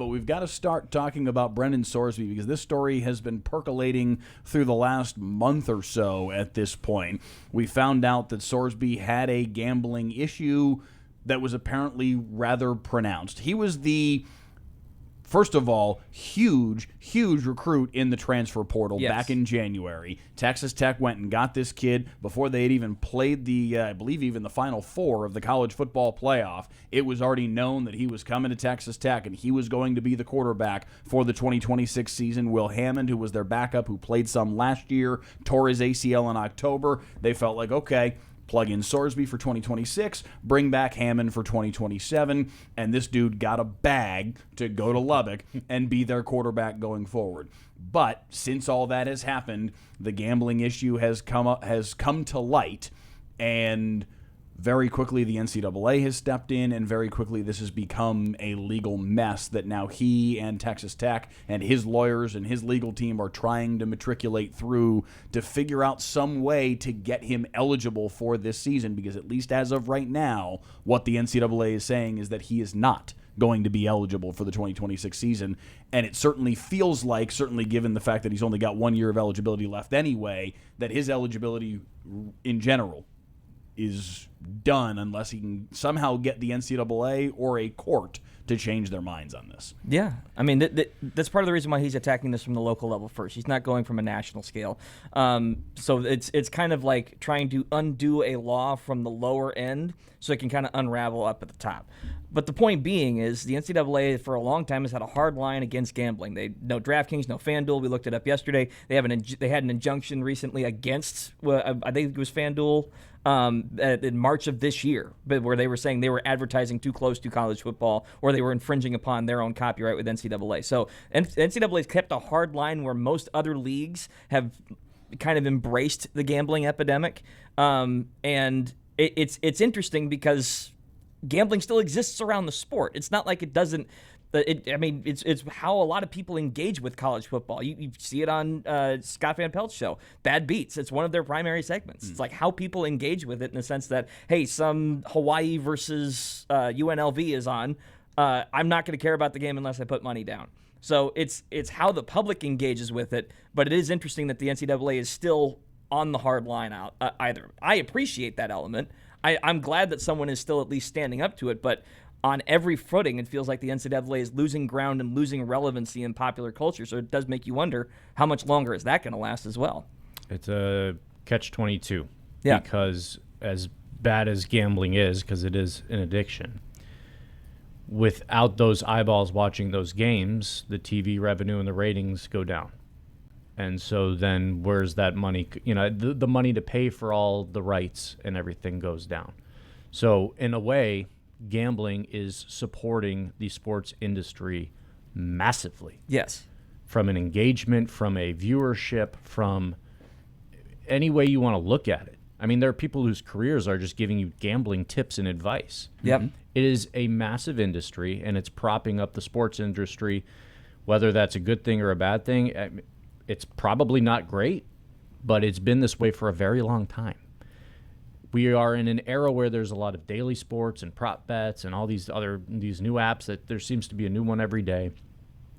but we've got to start talking about Brendan Sorsby because this story has been percolating through the last month or so at this point. We found out that Sorsby had a gambling issue that was apparently rather pronounced. He was the, first of all, huge recruit in the transfer portal back in January. Texas Tech went and got this kid before they had even played I believe even the Final Four of the college football playoff. It was already known that he was coming to Texas Tech and he was going to be the quarterback for the 2026 season. Will Hammond, who was their backup, who played some last year, tore his ACL in October. They felt like, okay, plug in Sorsby for 2026, bring back Hammond for 2027, and this dude got a bag to go to Lubbock and be their quarterback going forward. But since all that has happened, the gambling issue has come to light, and very quickly the NCAA has stepped in, and very quickly this has become a legal mess that now he and Texas Tech and his lawyers and his legal team are trying to matriculate through to figure out some way to get him eligible for this season, because at least as of right now, what the NCAA is saying is that he is not going to be eligible for the 2026 season. And it certainly feels like, certainly given the fact that he's only got 1 year of eligibility left anyway, that his eligibility in general is done unless he can somehow get the NCAA or a court to change their minds on this. Yeah. I mean, that's part of the reason why he's attacking this from the local level first. He's not going from a national scale. So it's kind of like trying to undo a law from the lower end so it can kind of unravel up at the top. But the point being is the NCAA for a long time has had a hard line against gambling. No DraftKings, no FanDuel. We looked it up yesterday. They had an injunction recently against, I think it was FanDuel, in March of this year, but where they were saying they were advertising too close to college football, or they were infringing upon their own copyright with NCAA. So NCAA's kept a hard line where most other leagues have kind of embraced the gambling epidemic, and it's interesting because gambling still exists around the sport. It's not like it doesn't. It's how a lot of people engage with college football. You see it on Scott Van Pelt's show, Bad Beats. It's one of their primary segments. It's like how people engage with it in the sense that, hey, some Hawaii versus UNLV is on. I'm not going to care about the game unless I put money down. So it's how the public engages with it. But it is interesting that the NCAA is still on the hard line out either. I appreciate that element. I'm glad that someone is still at least standing up to it, but on every footing, it feels like the NCAA is losing ground and losing relevancy in popular culture. So it does make you wonder, how much longer is that going to last as well? It's a catch-22. Yeah. Because as bad as gambling is, because it is an addiction, without those eyeballs watching those games, the TV revenue and the ratings go down. And so then where's that money? The money to pay for all the rights and everything goes down. So in a way, gambling is supporting the sports industry massively. Yes. From an engagement, from a viewership, from any way you want to look at it. I mean, there are people whose careers are just giving you gambling tips and advice. Yep. It is a massive industry, and it's propping up the sports industry. Whether that's a good thing or a bad thing, it's probably not great, but it's been this way for a very long time. We are in an era where there's a lot of daily sports and prop bets and all these new apps that there seems to be a new one every day.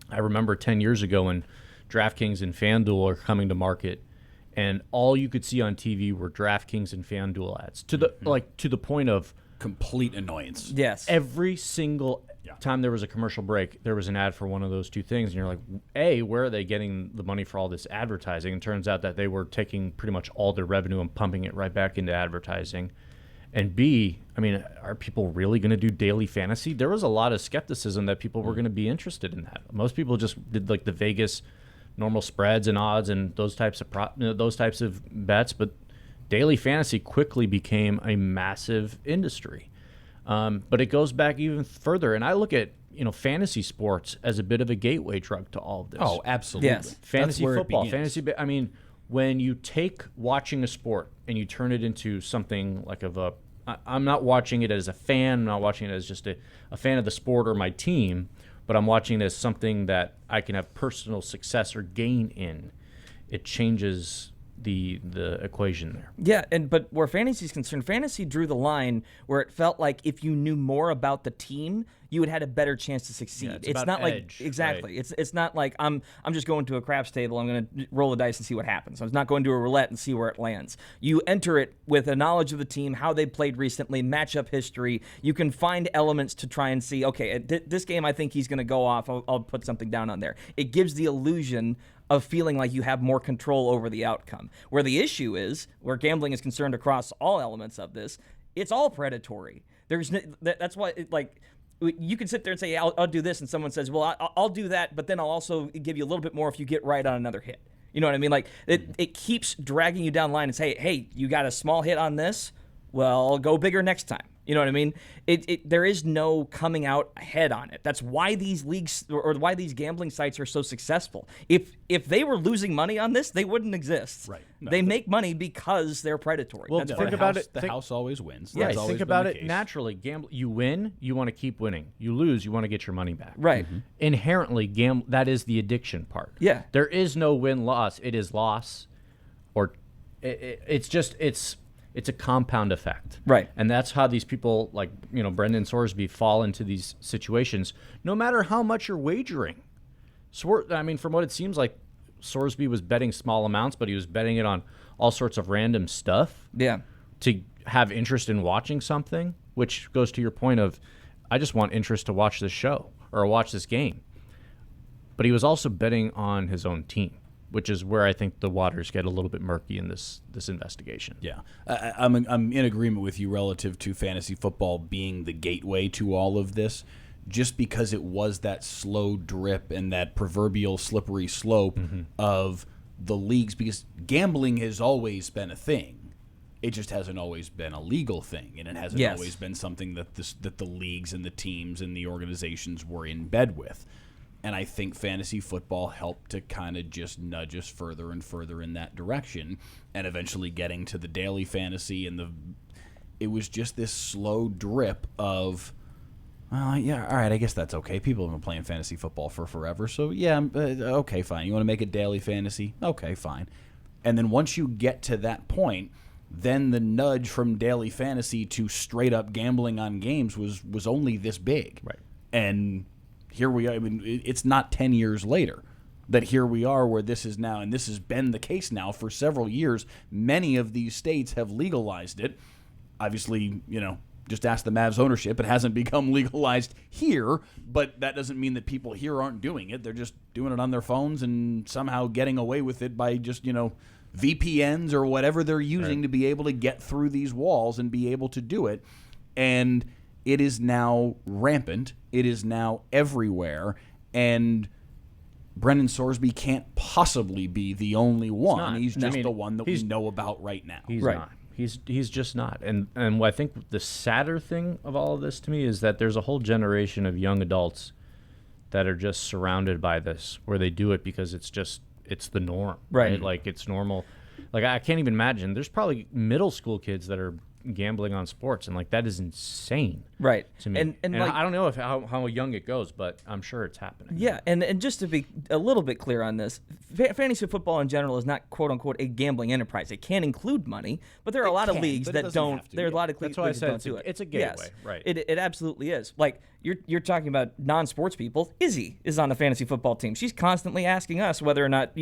I remember 10 years ago when DraftKings and FanDuel are coming to market, and all you could see on TV were DraftKings and FanDuel ads to the point of complete annoyance. Yes. Every single time there was a commercial break, there was an ad for one of those two things, and you're like, A, where are they getting the money for all this advertising? And it turns out that they were taking pretty much all their revenue and pumping it right back into advertising. And B, I mean, are people really going to do daily fantasy? There was a lot of skepticism that people were going to be interested in that. Most people just did like the Vegas normal spreads and odds and those types of bets, but daily fantasy quickly became a massive industry. But it goes back even further, and I look at fantasy sports as a bit of a gateway drug to all of this. Oh, absolutely. Yes. Fantasy football, I mean, when you take watching a sport and you turn it into something like I'm not watching it as a fan, I'm not watching it as just a fan of the sport or my team, but I'm watching it as something that I can have personal success or gain in. It changes the equation there. Yeah, but where fantasy is concerned, fantasy drew the line where it felt like if you knew more about the team, you would have had a better chance to succeed. Yeah, it's it's about not edge, like exactly. right. It's not like I'm just going to a craps table. I'm going to roll the dice and see what happens. I'm not going to a roulette and see where it lands. You enter it with a knowledge of the team, how they played recently, matchup history. You can find elements to try and see. Okay, this game I think he's going to go off. I'll put something down on there. It gives the illusion of feeling like you have more control over the outcome. Where the issue is, where gambling is concerned across all elements of this, it's all predatory. That's why you can sit there and say, yeah, I'll do this, and someone says, well, I'll do that, but then I'll also give you a little bit more if you get right on another hit. You know what I mean? Like it keeps dragging you down the line and say, hey, you got a small hit on this? Well, go bigger next time. You know what I mean? There is no coming out ahead on it. That's why these leagues or why these gambling sites are so successful. If they were losing money on this, they wouldn't exist. Right. They make money because they're predatory. Well, That's think why- about it. The house always wins. Right. That's always Think been about the it case. naturally. You win, you want to keep winning. You lose, you want to get your money back. Right. Inherently, that is the addiction part. Yeah. There is no win-loss. It is loss, or it's a compound effect. Right. And that's how these people like Brendan Sorsby fall into these situations. No matter how much you're wagering, from what it seems like, Sorsby was betting small amounts, but he was betting it on all sorts of random stuff. Yeah. To have interest in watching something, which goes to your point of, I just want interest to watch this show or watch this game. But he was also betting on his own team, which is where I think the waters get a little bit murky in this investigation. Yeah, I'm in agreement with you relative to fantasy football being the gateway to all of this, just because it was that slow drip and that proverbial slippery slope of the leagues. Because gambling has always been a thing, it just hasn't always been a legal thing, and it hasn't always been something that the leagues and the teams and the organizations were in bed with. And I think fantasy football helped to kind of just nudge us further and further in that direction, and eventually getting to the daily fantasy, and it was just this slow drip of, well, yeah, all right, I guess that's okay. People have been playing fantasy football for forever, so yeah, okay, fine. You want to make it daily fantasy? Okay, fine. And then once you get to that point, then the nudge from daily fantasy to straight up gambling on games was only this big. Right. And here we are. I mean, it's not 10 years later that here we are where this is now, and this has been the case now for several years. Many of these states have legalized it. Obviously, just ask the Mavs ownership. It hasn't become legalized here, but that doesn't mean that people here aren't doing it. They're just doing it on their phones and somehow getting away with it by just, VPNs or whatever they're using to be able to get through these walls and be able to do it. And it is now rampant. It is now everywhere. And Brendan Sorsby can't possibly be the only one. He's just the one that we know about right now. He's not. He's just not. And I think the sadder thing of all of this to me is that there's a whole generation of young adults that are just surrounded by this, where they do it because it's the norm. Right. Like it's normal. Like I can't even imagine. There's probably middle school kids that are gambling on sports, and that is insane. Right. To me. And I don't know how young it goes, but I'm sure it's happening. Yeah, and just to be a little bit clear on this, fantasy football in general is not quote unquote a gambling enterprise. It can include money, but there are a lot of leagues that don't. There are a lot of leagues that don't do it. It's a gateway, yes, right? It absolutely is. Like you're talking about non-sports people. Izzy is on a fantasy football team. She's constantly asking us whether or not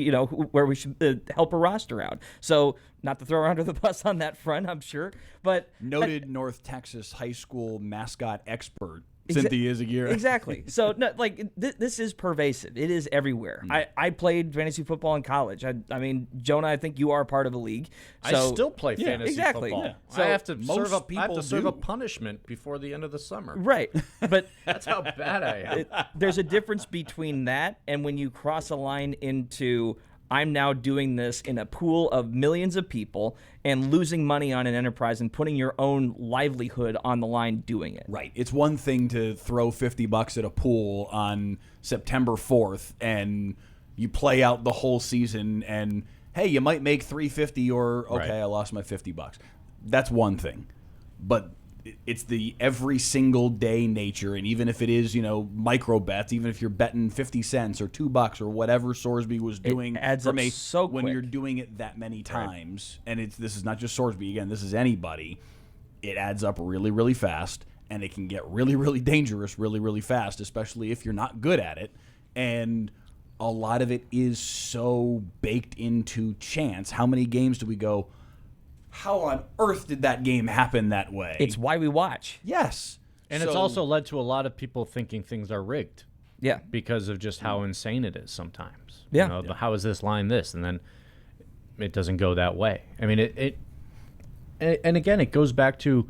where we should help her roster out. So not to throw her under the bus on that front, I'm sure, but noted North Texas high school mascot expert Cynthia Izaguirre. Exactly. So this is pervasive. It is everywhere. I played fantasy football in college. I mean, Jonah, I think you are part of a league. So, I still play fantasy football. Yeah. So I have to serve a do. punishment before the end of the summer. Right. But That's how bad I am. there's a difference between that and when you cross a line into I'm now doing this in a pool of millions of people and losing money on an enterprise and putting your own livelihood on the line doing it. Right. It's one thing to throw $50 at a pool on September 4th and you play out the whole season and, hey, you might make $350 or, okay, I lost my $50. That's one thing. But it's the every single day nature, and even if it is, micro bets, even if you're betting 50 cents or $2 or whatever Sorsby was doing, it adds up so quick. When you're doing it that many times, and this is not just Sorsby, again, this is anybody, it adds up really, really fast, and it can get really, really dangerous really, really fast, especially if you're not good at it. And a lot of it is so baked into chance. How many games do we go, how on earth did that game happen that way? It's why we watch. Yes. And it's also led to a lot of people thinking things are rigged. Yeah. Because of just how insane it is sometimes. Yeah. How is this line this? And then it doesn't go that way. I mean, and again, it goes back to,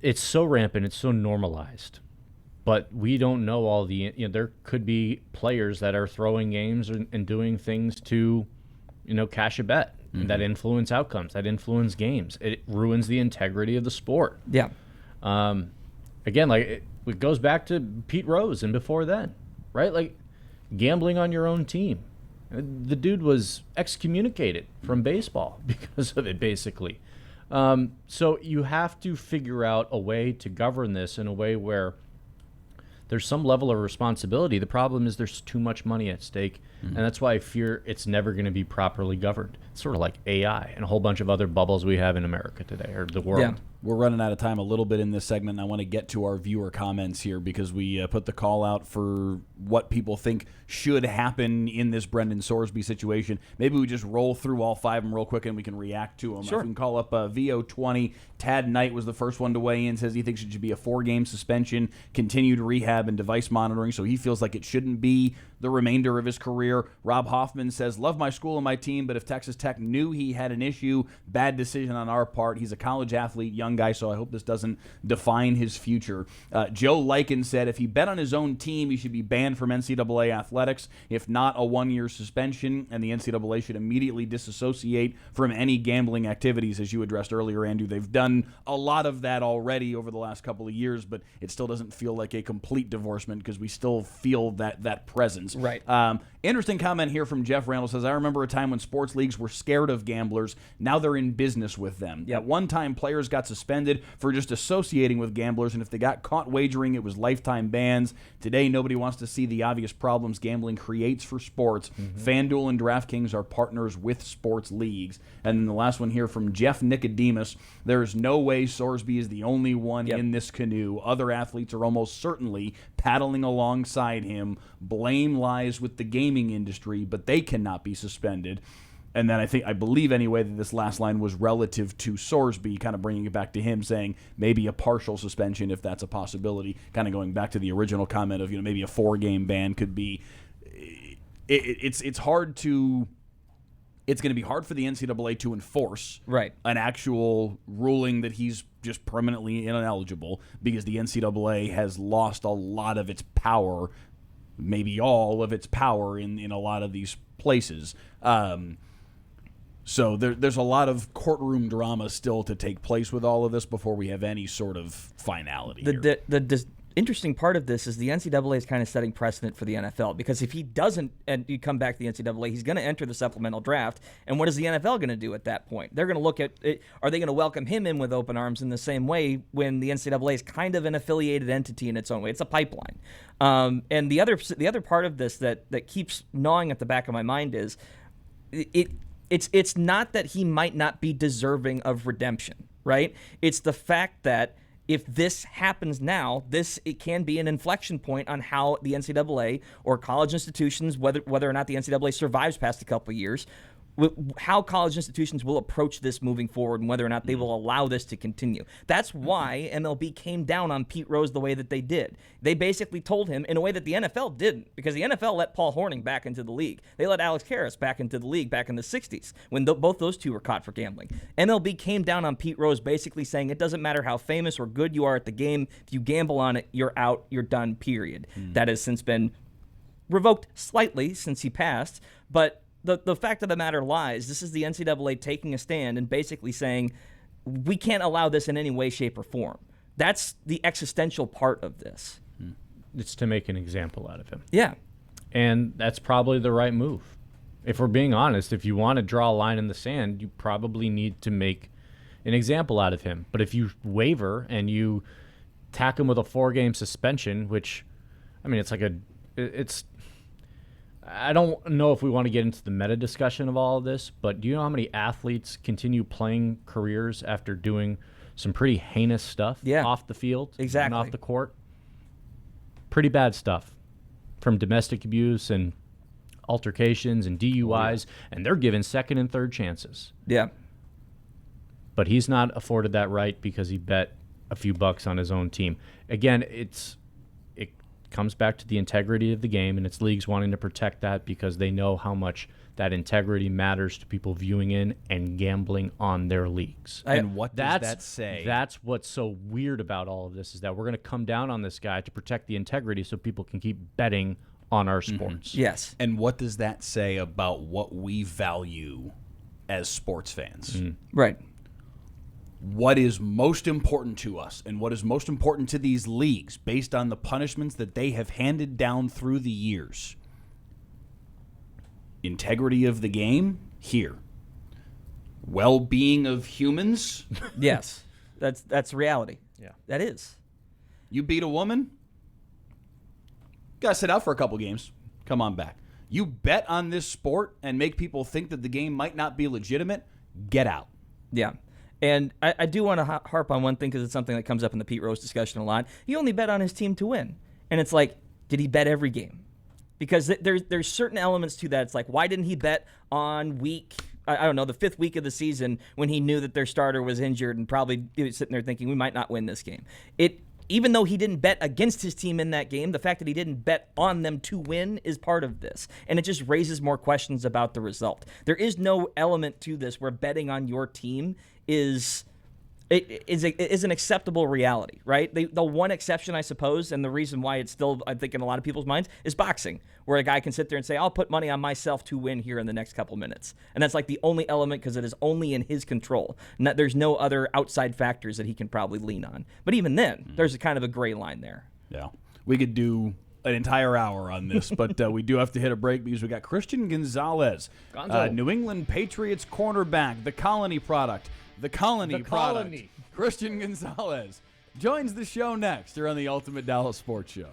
it's so rampant, it's so normalized. But we don't know all the, there could be players that are throwing games and doing things to, cash a bet that influence outcomes, that influence games. It ruins the integrity of the sport. Yeah. Again, like it goes back to Pete Rose and before then, right? Like gambling on your own team. The dude was excommunicated from baseball because of it, basically. So you have to figure out a way to govern this in a way where there's some level of responsibility. The problem is there's too much money at stake, and that's why I fear it's never going to be properly governed. It's sort of like AI and a whole bunch of other bubbles we have in America today, or the world. Yeah. We're running out of time a little bit in this segment, and I want to get to our viewer comments here because we put the call out for what people think should happen in this Brendan Sorsby situation. Maybe we just roll through all 5 of them real quick and we can react to them. Sure. If we can call up VO20. Tad Knight was the first one to weigh in, says he thinks it should be a 4-game suspension, continued rehab, and device monitoring, so he feels like it shouldn't be the remainder of his career. Rob Hoffman says, love my school and my team, but if Texas Tech knew he had an issue, bad decision on our part. He's a college athlete, young guy, so I hope this doesn't define his future. Joe Lykin said, if he bet on his own team, he should be banned from NCAA athletics, if not a 1-year suspension, and the NCAA should immediately disassociate from any gambling activities, as you addressed earlier, Andrew. They've done a lot of that already over the last couple of years, but it still doesn't feel like a complete divorcement because we still feel that presence. Right. Interesting comment here from Jeff Randall. Says, I remember a time when sports leagues were scared of gamblers. Now they're in business with them. Yep. At one time, players got suspended for just associating with gamblers, and if they got caught wagering, it was lifetime bans. Today, nobody wants to see the obvious problems gambling creates for sports. FanDuel and DraftKings are partners with sports leagues. And then the last one here from Jeff Nicodemus. There's no way Sorsby is the only one in this canoe. Other athletes are almost certainly paddling alongside him. Blame lies with the gaming industry, but they cannot be suspended. And then I believe anyway that this last line was relative to Sorsby, kind of bringing it back to him, saying maybe a partial suspension if that's a possibility. Kind of going back to the original comment of maybe a 4-game ban could be. It's hard to. It's going to be hard for the NCAA to enforce an actual ruling that he's just permanently ineligible because the NCAA has lost a lot of its power, maybe all of its power in a lot of these places. So there's a lot of courtroom drama still to take place with all of this before we have any sort of finality here. The interesting part of this is the NCAA is kind of setting precedent for the NFL because if he doesn't and you come back to the NCAA, he's going to enter the supplemental draft. And what is the NFL going to do at that point? They're going to look at it. Are they going to welcome him in with open arms in the same way when the NCAA is kind of an affiliated entity in its own way? It's a pipeline. And the other part of this that keeps gnawing at the back of my mind is it's not that he might not be deserving of redemption, right? It's the fact that if this happens now, it can be an inflection point on how the NCAA or college institutions, whether or not the NCAA survives past a couple of years, how college institutions will approach this moving forward and whether or not they will allow this to continue. That's why MLB came down on Pete Rose the way that they did. They basically told him in a way that the NFL didn't, because the NFL let Paul Hornung back into the league. They let Alex Karras back into the league back in the 60s when both those two were caught for gambling. MLB came down on Pete Rose basically saying it doesn't matter how famous or good you are at the game. If you gamble on it, you're out, you're done, period. That has since been revoked slightly since he passed, but the fact of the matter lies, this is the NCAA taking a stand and basically saying, we can't allow this in any way, shape, or form. That's the existential part of this. It's to make an example out of him. Yeah. And that's probably the right move. If we're being honest, if you want to draw a line in the sand, you probably need to make an example out of him. But if you waver and you tack him with a 4-game suspension, which, I mean, I don't know if we want to get into the meta discussion of all of this, but do you know how many athletes continue playing careers after doing some pretty heinous stuff off the field and off the court. Pretty bad stuff, from domestic abuse and altercations and DUIs, and they're given second and third chances. Yeah. But he's not afforded that right because he bet a few bucks on his own team. Again, it comes back to the integrity of the game, and it's leagues wanting to protect that because they know how much that integrity matters to people viewing in and gambling on their leagues. And what does that say? That's what's so weird about all of this, is that we're going to come down on this guy to protect the integrity so people can keep betting on our sports. Yes. And what does that say about what we value as sports fans? Right. What is most important to us and what is most important to these leagues based on the punishments that they have handed down through the years? Integrity of the game? Here. Well-being of humans? Yes. That's reality. Yeah. That is. You beat a woman? Got to sit out for a couple games. Come on back. You bet on this sport and make people think that the game might not be legitimate? Get out. Yeah. And I do want to harp on one thing because it's something that comes up in the Pete Rose discussion a lot. He only bet on his team to win. And it's like, did he bet every game? Because there's certain elements to that. It's like, why didn't he bet on the fifth week of the season when he knew that their starter was injured and probably sitting there thinking we might not win this game? Even though he didn't bet against his team in that game, the fact that he didn't bet on them to win is part of this. And it just raises more questions about the result. There is no element to this where betting on your team is an acceptable reality, right? The one exception, I suppose, and the reason why it's still, I think, in a lot of people's minds, is boxing, where a guy can sit there and say, I'll put money on myself to win here in the next couple minutes. And that's like the only element because it is only in his control. There's no other outside factors that he can probably lean on. But even then, there's a kind of a gray line there. Yeah. We could do an entire hour on this, but we do have to hit a break because we got Christian Gonzalez, New England Patriots cornerback, the Colony product. The Colony product. Christian Gonzalez joins the show next here on the Ultimate Dallas Sports Show.